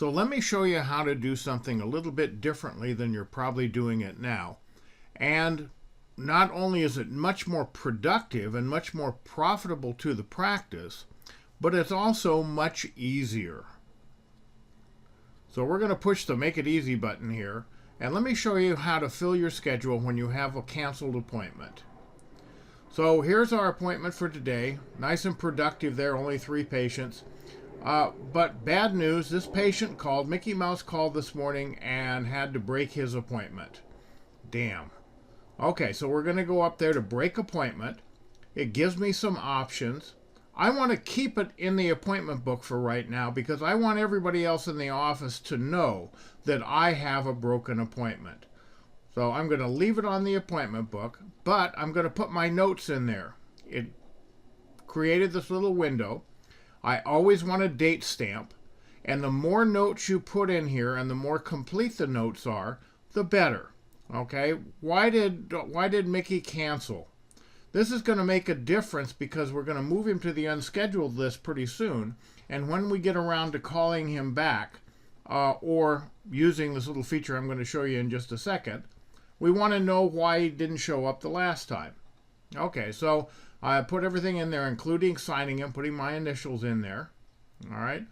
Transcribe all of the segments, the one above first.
So let me show you how to do something a little bit differently than you're probably doing it now. And not only is it much more productive and much more profitable to the practice, but it's also much easier. So we're going to push the Make It Easy button here, and let me show you how to fill your schedule when you have a canceled appointment. So here's our appointment for today. Nice and productive there, only 3 patients. But bad news, this patient called, Mickey Mouse called this morning and had to break his appointment. Damn. Okay, so we're going to go up there to break appointment. It gives me some options. I want to keep it in the appointment book for right now because I want everybody else in the office to know that I have a broken appointment. So I'm going to leave it on the appointment book, but I'm going to put my notes in there. It created this little window. I always want a date stamp, and the more notes you put in here and the more complete the notes are, the better. Okay? Why did Mickey cancel? This is going to make a difference because we're going to move him to the unscheduled list pretty soon, and when we get around to calling him back, or using this little feature I'm going to show you in just a second, we want to know why he didn't show up the last time. Okay, so I put everything in there, including signing him, putting my initials in there. All right.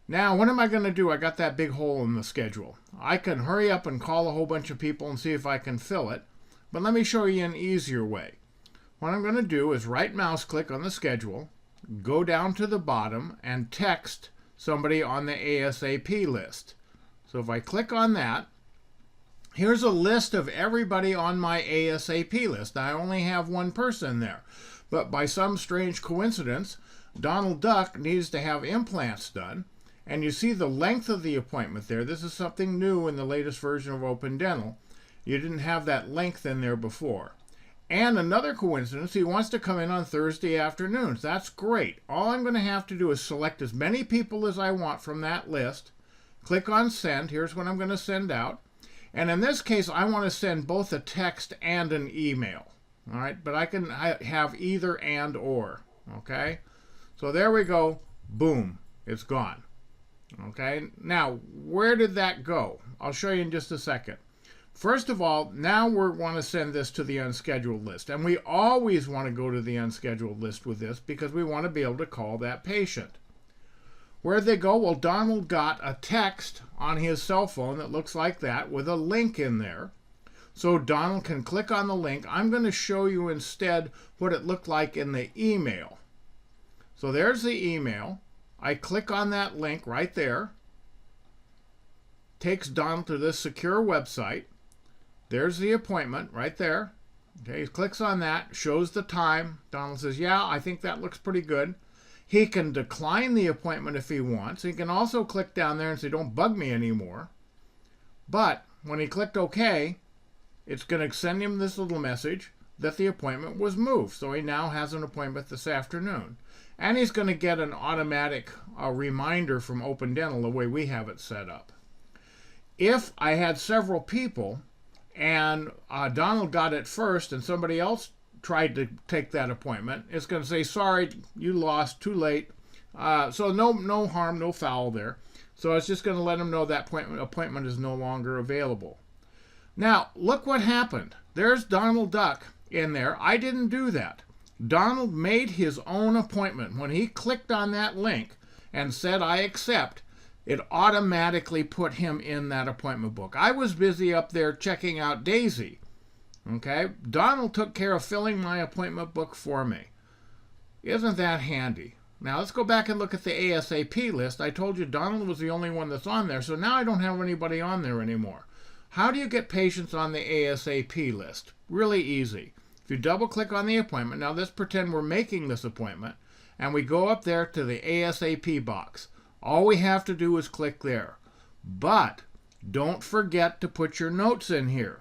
Now, what am I going to do? I got that big hole in the schedule. I can hurry up and call a whole bunch of people and see if I can fill it, but let me show you an easier way. What I'm going to do is right mouse click on the schedule, go down to the bottom, and text somebody on the ASAP list. So if I click on that, here's a list of everybody on my ASAP list. I only have one person there. But by some strange coincidence, Donald Duck needs to have implants done. And you see the length of the appointment there. This is something new in the latest version of Open Dental. You didn't have that length in there before. And another coincidence, he wants to come in on Thursday afternoons. That's great. All I'm going to have to do is select as many people as I want from that list. Click on Send. Here's what I'm going to send out. And in this case, I want to send both a text and an email. All right, but I can have either and or. Okay, so there we go. Boom, it's gone. Okay, now where did that go? I'll show you in just a second. First of all, now we want to send this to the unscheduled list. And we always want to go to the unscheduled list with this because we want to be able to call that patient. Where'd they go? Well, Donald got a text on his cell phone that looks like that with a link in there. So Donald can click on the link. I'm going to show you instead what it looked like in the email. So there's the email. I click on that link right there. Takes Donald to this secure website. There's the appointment right there. Okay, he clicks on that, shows the time. Donald says, yeah, I think that looks pretty good. He can decline the appointment if he wants. He can also click down there and say, don't bug me anymore. But when he clicked OK, it's going to send him this little message that the appointment was moved. So he now has an appointment this afternoon. And he's going to get an automatic reminder from Open Dental the way we have it set up. If I had several people and Donald got it first and somebody else tried to take that appointment, it's going to say, sorry, you lost, too late. So no harm, no foul there. So it's just going to let him know that appointment is no longer available. Now, look what happened. There's Donald Duck in there. I didn't do that. Donald made his own appointment. When he clicked on that link and said, I accept, it automatically put him in that appointment book. I was busy up there checking out Daisy. Okay? Donald took care of filling my appointment book for me. Isn't that handy? Now, let's go back and look at the ASAP list. I told you Donald was the only one that's on there, so now I don't have anybody on there anymore. How do you get patients on the ASAP list? Really easy. If you double-click on the appointment, now let's pretend we're making this appointment, and we go up there to the ASAP box. All we have to do is click there. But don't forget to put your notes in here.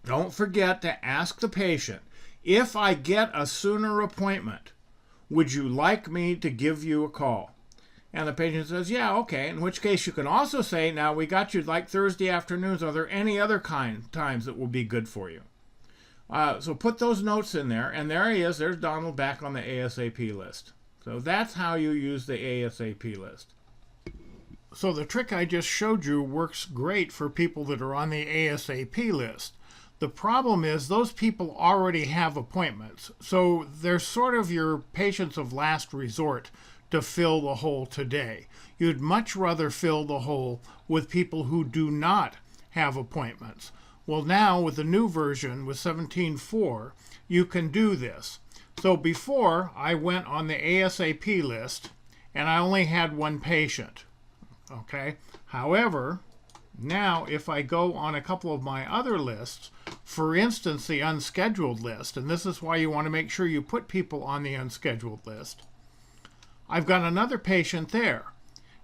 Don't forget to ask the patient, if I get a sooner appointment, would you like me to give you a call? And the patient says, yeah, okay. In which case you can also say, now we got you like Thursday afternoons. Are there any other times that will be good for you? So put those notes in there, and there he is. There's Donald back on the ASAP list. So that's how you use the ASAP list. So the trick I just showed you works great for people that are on the ASAP list. The problem is those people already have appointments, so they're sort of your patients of last resort to fill the hole today. You'd much rather fill the hole with people who do not have appointments. Well, now with the new version, with 17.4, you can do this. So before, I went on the ASAP list, and I only had one patient. Okay. However, now if I go on a couple of my other lists, for instance, the unscheduled list, and this is why you want to make sure you put people on the unscheduled list, I've got another patient there.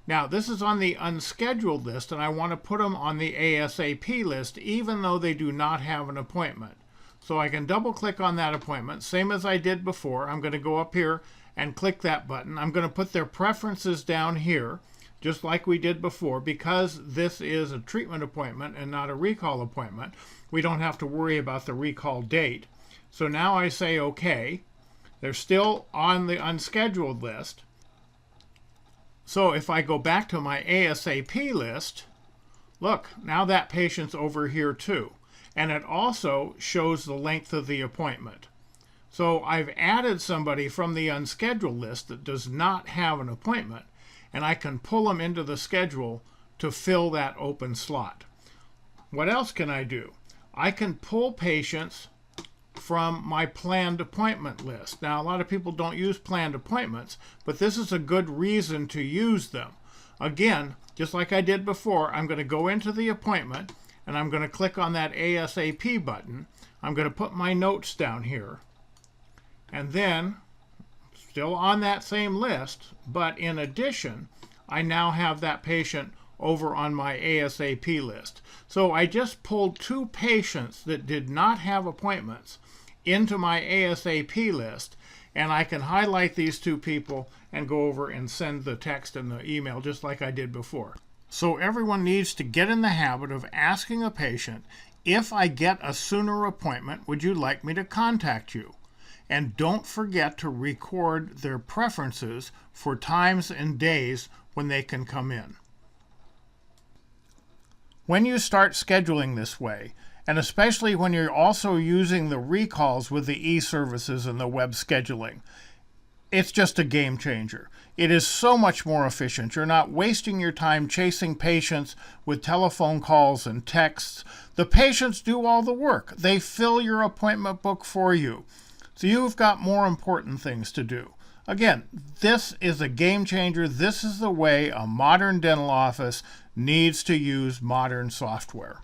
Now, this is on the unscheduled list, and I want to put them on the ASAP list, even though they do not have an appointment. So I can double click on that appointment, same as I did before. I'm going to go up here and click that button. I'm going to put their preferences down here, just like we did before. Because this is a treatment appointment and not a recall appointment, we don't have to worry about the recall date. So now I say OK. They're still on the unscheduled list. So if I go back to my ASAP list, look, now that patient's over here too. And it also shows the length of the appointment. So I've added somebody from the unscheduled list that does not have an appointment, and I can pull them into the schedule to fill that open slot. What else can I do? I can pull patients from my planned appointment list. Now, a lot of people don't use planned appointments, but this is a good reason to use them. Again, just like I did before, I'm going to go into the appointment, and I'm going to click on that ASAP button. I'm going to put my notes down here. And then, still on that same list, but in addition, I now have that patient over on my ASAP list. So I just pulled two patients that did not have appointments into my ASAP list, and I can highlight these two people and go over and send the text and the email just like I did before. So everyone needs to get in the habit of asking a patient, if I get a sooner appointment, would you like me to contact you? And don't forget to record their preferences for times and days when they can come in. When you start scheduling this way, and especially when you're also using the recalls with the e-services and the web scheduling, it's just a game changer. It is so much more efficient. You're not wasting your time chasing patients with telephone calls and texts. The patients do all the work. They fill your appointment book for you. So you've got more important things to do. Again, this is a game changer. This is the way a modern dental office needs to use modern software.